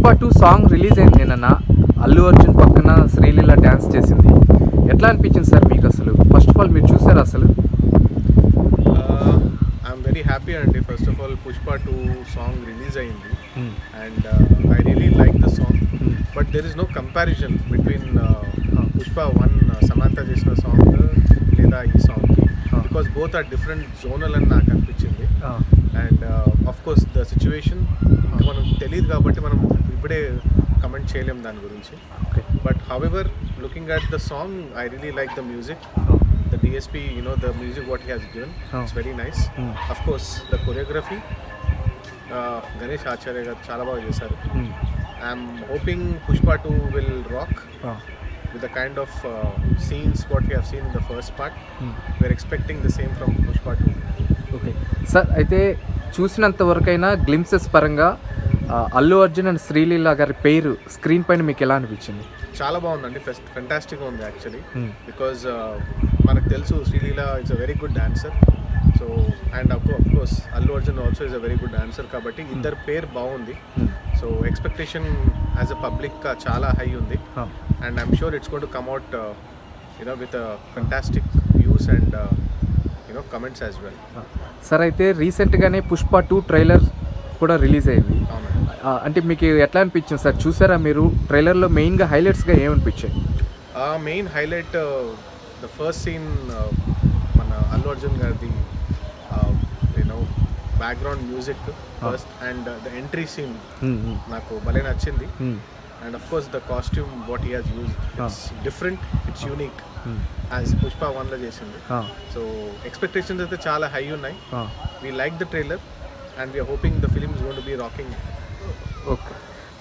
Pushpa 2 song release అయింది నిన్న. అల్లు అర్జున్ పక్కన శ్రీలీల డ్యాన్స్ చేసింది. ఎట్లా అనిపించింది సార్ మీకు అసలు? ఫస్ట్ ఆఫ్ ఆల్ మీరు చూసారు అసలు? ఐఎమ్ వెరీ హ్యాపీ అండి. First of all Pushpa 2 song release అయింది and I really like the song. But there is no comparison between Pushpa 1 Samantha చేసిన సాంగ్ లేదా ఈ సాంగ్కి, because both are different zonal అని నాకు అనిపించింది. And of course the situation ఇంకా మనం తెలియదు కాబట్టి మనం ఇప్పుడే కమెంట్ చేయలేం దాని గురించి. But however looking at the song I really like the music, the DSP, the music what he has given, it's very nice. Of course the choreography Ganesh Acharya garu chaala baga chesaru. I'm hoping Pushpa 2 will rock with the kind of scenes what we have seen in the first part. We're expecting the same from Pushpa 2. Okay sir, అయితే చూసినంత వరకైనా glimpses పరంగా Allu Arjun and Sreeleela గారి పేరు screen పైన మీకు ఎలా అనిపించింది? చాలా బాగుందండి. ఫెంటాస్టిక్గా ఉంది యాక్చువల్లీ, బికాజ్ మనకు తెలుసు Sreeleela it's a very good dancer. So and of course Allu Arjun also is a very good dancer కాబట్టి ఇద్దరు పేరు బాగుంది. So expectation as a public చాలా హై ఉంది and I'm sure it's going to come out with fantastic views and comments as well. Sir అయితే రీసెంట్గానే Pushpa 2 trailer కూడా release అయింది. అంటే మీకు ఎట్లా అనిపించింది సార్? చూసారా మీరు? ట్రైలర్లో మెయిన్గా హైలైట్స్గా ఏమనిపించాయి? Main highlight the first scene మన అల్లు అర్జున్ గారిది background music first and the entry scene నాకు భలే నచ్చింది. And of course the costume what he has used it's different, it's unique as Pushpa 1లో చేసింది. సో ఎక్స్పెక్టేషన్స్ అయితే చాలా హై ఉన్నాయి. We like the trailer and we are hoping the film is going to be rocking. Okay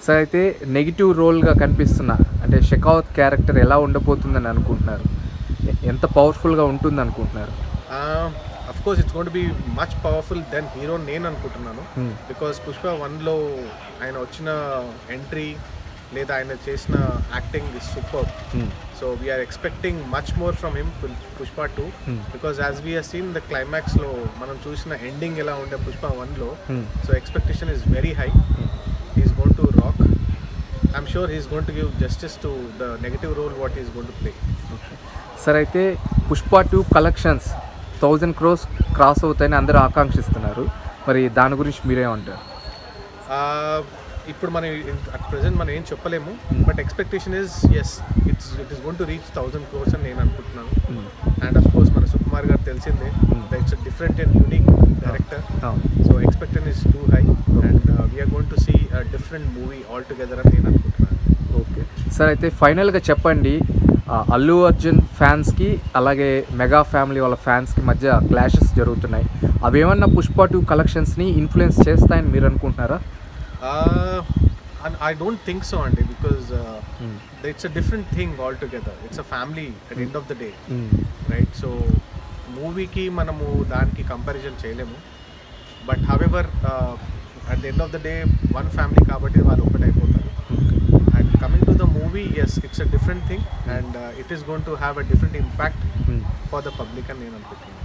sir, అయితే negative రోల్గా కనిపిస్తున్న అంటే Shekhawat character ఎలా ఉండబోతుందని అనుకుంటున్నారు? ఎంత పవర్ఫుల్గా ఉంటుంది అనుకుంటున్నారు? Of course it's going to be much powerful then hero నేను అనుకుంటున్నాను. బికాస్ పుష్ప 1లో ఆయన వచ్చిన ఎంట్రీ లేదా ఆయన చేసిన acting is super. So we are expecting much more from him Pushpa 2 because as we have seen the క్లైమాక్స్లో మనం చూసిన ఎండింగ్ ఎలా ఉండే పుష్ప 1లో. So expectation is very high. He is going to rock. I'm sure he is going to give justice to the negative role what he is going to play. Sir అయితే Pushpa 2 collections 1000 crores cross అవుతాయని అందరూ ఆకాంక్షిస్తున్నారు. మరి దాని గురించి మీరేమంటారు? ఇప్పుడు మనం అట్ ప్రెజెంట్ మనం ఏం చెప్పలేము, but expectation is as it is going to reach 1000 crores అని నేను అనుకుంటున్నాను. అండ్ ఆఫ్ కోర్స్ మన సుకుమార్ గారు తెలిసిందే, it's different and unique director. So expectation is too high and we are going to see a different movie all together అని నేను అనుకుంటున్నాను. Okay sir, అయితే ఫైనల్గా చెప్పండి, అల్లు అర్జున్ ఫ్యాన్స్కి అలాగే మెగా ఫ్యామిలీ వాళ్ళ ఫ్యాన్స్కి మధ్య క్లాషెస్ జరుగుతున్నాయి. అవేమన్నా పుష్ప 2 కలెక్షన్స్ని ఇన్ఫ్లుయెన్స్ చేస్తాయని మీరు అనుకుంటున్నారా? I don't think so, Andy, because it's a different thing altogether. It's a family at the end of the day, right? So movie ki manamu daniki comparison cheyalemu, but however at the end of the day one family kabatti vallu okate ayipotaru. And coming to the movie, yes, it's a different thing and it is going to have a different impact for the public and nenu anukuntunna.